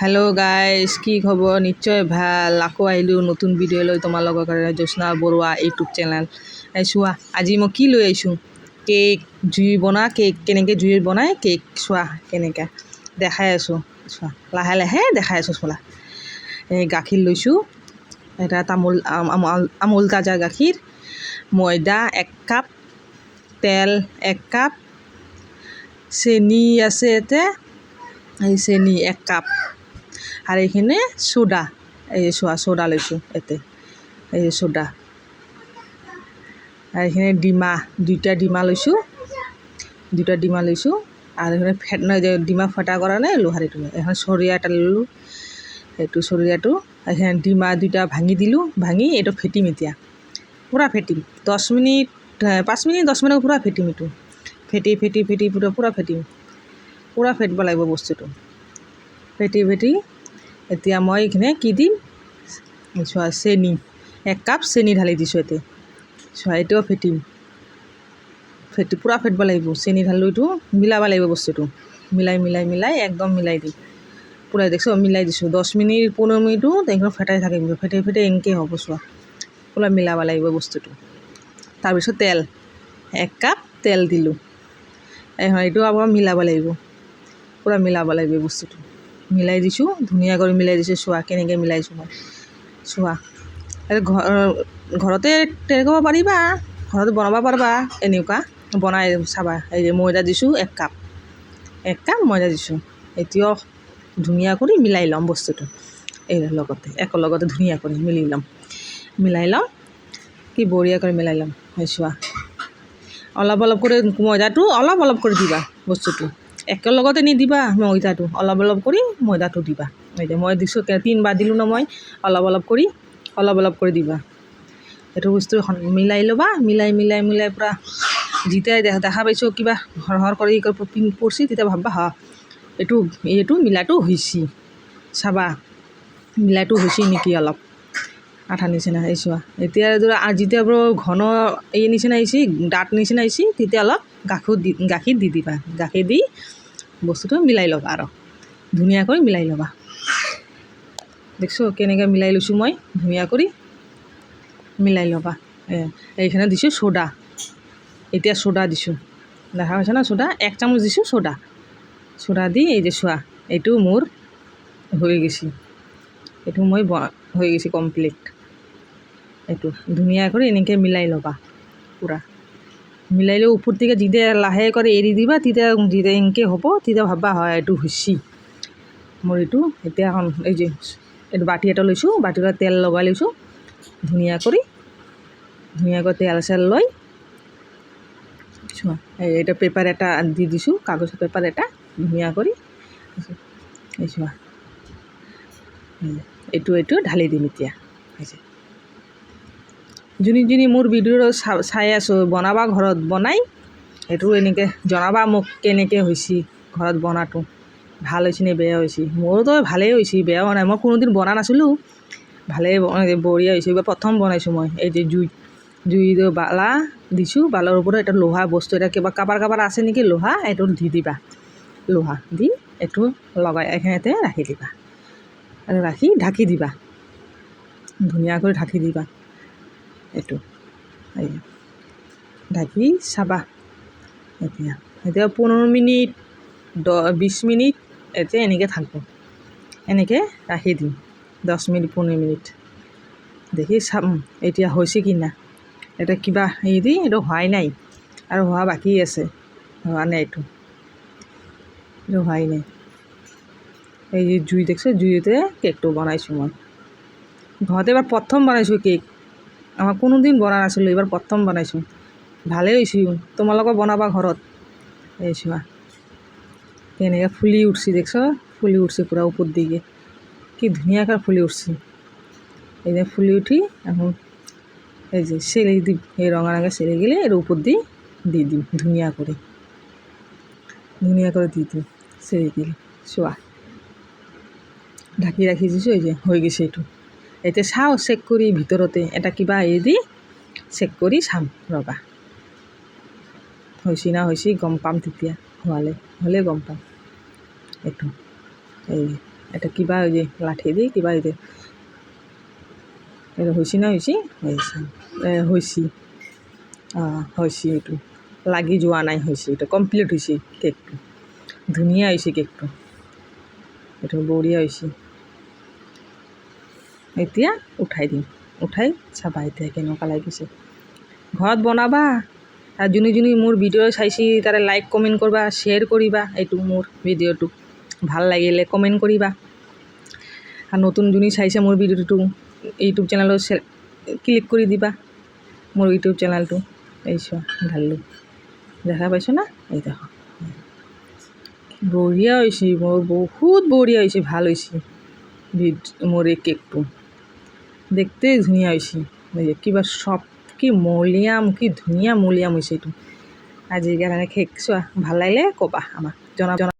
Hello' guys, কি খবৰ? নিশ্চয় ভাল। আকৌ আহিলোঁ নতুন ভিডিঅ' লৈ তোমালোকৰ কাৰণে, জ্যোৎস্না বৰুৱা ইউটিউব চেনেল। চোৱা, আজি মই কি লৈ আহিছোঁ? কেক, জুই বনা কেক। কেনেকৈ জুইত বনায় কেক চোৱা, কেনেকৈ দেখাই আছোঁ। চোৱা, লাহে লাহে দেখাই আছোঁ। চোৱা, এই গাখীৰ লৈছোঁ, এটা আমুল তাজা গাখীৰ, ময়দা 1 কাপ, তেল 1 কাপ, চেনি আছে ইয়াতে, এই চেনি 1 কাপ, আৰু এইখিনি চ'ডা। এই চোৱা, চ'ডা লৈছোঁ ইয়াতে, এই চ'ডা। আৰু এইখিনি দুটা ডিমা লৈছোঁ, আৰু এইখিনি ডিমা ফটা কৰা নাই, লোহাৰীটো। এখন চৰিয়া এটা ল'লোঁ, সেইটো চৰিয়াটো। এইখিনি ডিমা দুটা ভাঙি দিলোঁ, এইটো ফেটিম এতিয়া, পূৰা ফেটিম। 5 মিনিট 10 মিনিট পূৰা ফেটিম। এইটো ফেটি পূৰা ফেটিম, পূৰা ফেটিব লাগিব বস্তুটো। ফেটি এতিয়া মই এইখিনি কি দিম চোৱা, চেনি 1 কাপ চেনি ঢালি দিছোঁ ইয়াতে। চোৱা, এইটোও ফেটিম, পূৰা ফেটিব লাগিব। চেনি ঢালিলোঁ, এইটো মিলাব লাগিব বস্তুটো। মিলাই একদম মিলাই দিম পূৰা। দেখিছোঁ, মিলাই দিছোঁ। 10 মিনিট 15 মিনিটো একদম ফেটাই থাকিব, ফেটাই এনেকৈ হ'ব। চোৱা, পূৰা মিলাব লাগিব বস্তুটো। তাৰপিছত তেল 1 কাপ তেল দিলোঁ। এইটো আকৌ মিলাব লাগিব, পূৰা মিলাব লাগিব বস্তুটো। মিলাই দিছোঁ, ধুনীয়া কৰি মিলাই দিছোঁ। চোৱা, কেনেকৈ মিলাইছোঁ মই। চোৱা, ঘৰতে ট্ৰাই কৰিব পাৰিবা, ঘৰত বনাব পাৰিবা। এনেকুৱা বনাই চাবা। এই ময়দা দিছোঁ 1 কাপ ময়দা দিছোঁ। এতিয়াও ধুনীয়া কৰি মিলাই ল'ম বস্তুটো। একেলগতে ধুনীয়া কৰি মিলাই ল'ম, কি বঢ়িয়া কৰি মিলাই ল'ম। চোৱা, অলপ কৰি ময়দাটো অলপ কৰি দিবা বস্তুটো। একেলগতে নিদিবা ময়দাটো, অলপ কৰি ময়দাটো দিবা। মই দিছোঁ 3 বাৰ দিলোঁ ন, মই অলপ কৰি দিবা। সেইটো বস্তু মিলাই ল'বা। মিলাই পূৰা যেতিয়া দেখা পাইছোঁ কিবা হৰ কৰি পৰিছে, তেতিয়া ভাববা এইটো মিলাটো হৈছে। চাবা, মিলাটো হৈছে নেকি, অলপ আঠা নিচিনা। এই চোৱা, এতিয়া যেতিয়া ঘন এই নিচিনা আহিছে, দাঁত নিচিনা আহিছে, তেতিয়া অলপ গাখীৰ দি দিবা। গাখীৰ দি বস্তুটো মিলাই ল'বা, আৰু ধুনীয়াকৈ মিলাই ল'বা। দেখিছোঁ কেনেকৈ মিলাই লৈছোঁ মই, ধুনীয়া কৰি মিলাই ল'বা। এইখানে দিছোঁ চ'ডা। এতিয়া চ'ডা দিছোঁ, দেখা পাইছা না? চ'ডা 1 চামুচ দিছোঁ। চ'ডা দি এই যে চোৱা, এইটো মোৰ হৈ গৈছে। এইটো মই হৈ গৈছে কমপ্লিট। এইটো ধুনীয়া কৰি এনেকৈ মিলাই ল'বা পূৰা। মিলাই লৈ ওপৰটিকে যেতিয়া লাহে কৰি এৰি দিবা, তেতিয়া এনেকৈ হ'ব, তেতিয়া ভাববা এইটো হৈছে মোৰ। এতিয়া এখন এইটো বাতি এটা লৈছোঁ, বাতিত তেল লগাই লৈছোঁ। ধুনীয়াকৈ তেল চেল লৈ চোৱা, এইটো পেপাৰ এটা দি দিছোঁ, কাগজৰ পেপাৰ এটা, ধুনীয়া কৰি। এই চোৱা, এইটো ঢালি দিম এতিয়া। যোনে মোৰ ভিডিঅ' চাই আছোঁ, বনাবা ঘৰত বনাই, সেইটো এনেকৈ জনাবা মোক কেনেকৈ হৈছে ঘৰত বনাটো, ভাল হৈছে নে বেয়া হৈছে। মোৰতো ভালেই হৈছে, বেয়া হোৱা নাই। মই কোনোদিন বনা নাছিলোঁ, ভালেই বঢ়িয়া হৈছে। এইবাৰ প্ৰথম বনাইছোঁ মই। এই যে জুইত বালা দিছোঁ, বালাৰ ওপৰত এটা লোহা বস্তু এটা কাবাৰ আছে নেকি লোহা, এইটো দি দিবা। লোহা দি এইটো লগাই এইখিনিতে ৰাখি দিবা, আৰু ৰাখি ঢাকি দিবা, ধুনীয়াকৈ ঢাকি দিবা। এইটো ঢাকি চাবা। এতিয়া 15 মিনিট 20 মিনিট এতিয়া এনেকৈ থাকিব। এনেকৈ ৰাখি দিম 10 মিনিট 15 মিনিট। দেখি চাম এতিয়া হৈছে কি না। এতিয়া কিবা এইটো হোৱাই নাই, আৰু হোৱা বাকী আছে, হোৱা নাই। এইটো হোৱাই নাই। এই যে জুই দেখিছোঁ, জুইতে কেকটো বনাইছোঁ মই ঘৰতে। এবাৰ প্ৰথম বনাইছোঁ কেক, আমাৰ কোনোদিন বনা নাছিলোঁ, এইবাৰ প্ৰথম বনাইছোঁ। ভালেই হৈছে, তোমালোকে বনাবা ঘৰত। এই চোৱা, কেনেকৈ ফুলি উঠছে, দেখছ? ফুলি উঠছে পূৰা ওপৰ দিকে, কি ধুনীয়াকৈ ফুলি উঠছে। এই যে ফুলি উঠি এখন এই যে চেলি দিম, এই ৰঙা চেলি গেলে এৰ উপৰ দি দিম ধুনীয়া কৰি দি দিম চেলি দিলে। চোৱা, ঢাকি ৰাখি দিছোঁ। এই যে হৈ গৈছে এইটো। এতিয়া চাওঁ, চেক কৰি ভিতৰতে এটা কিবা দি চেক কৰি চাম, ৰ'বা। হৈছে না হৈছে গম পাম, তেতিয়া হ'লে গম পাম। এইটো এটা কিবা হৈ যে লাঠি দি কিবা হৈ যে এইটো হৈছি না হৈছি হৈছি হৈছি এইটো লাগি যোৱা নাই হৈছে এইটো কমপ্লিট হৈছে কেকটো ধুনীয়া হৈছে কেকটো এইটো বঢ়িয়া হৈছে এতিয়া উঠাই দিম উঠাই চাবা এতিয়া কেনেকুৱা লাগিছে ঘৰত বনাবা আৰু যোনে যোনে মোৰ ভিডিঅ' চাইছি তাৰে লাইক কমেণ্ট কৰবা শ্বেয়াৰ কৰিবা এইটো মোৰ ভিডিঅ'টো ভাল লাগিলে কমেণ্ট কৰিবা আৰু নতুন যোনে চাইছে মোৰ ভিডিঅ'টো ইউটিউব চেনেলত ক্লিক কৰি দিবা মোৰ ইউটিউব চেনেলটো এই চোৱা ঢালিলোঁ দেখা পাইছ না এই দেখো বঢ়িয়া হৈছে মোৰ বহুত বঢ়িয়া হৈছে ভাল হৈছে মোৰ এই কেকটো দেখতেই ধুনীয়া হৈছে কিবা চফ কি মলিয়াম কি ধুনীয়া মলিয়াম হৈছে এইটো আজিৰ কাৰণে কেক চোৱা ভাল লাগিলে ক'বা আমাক জনাবা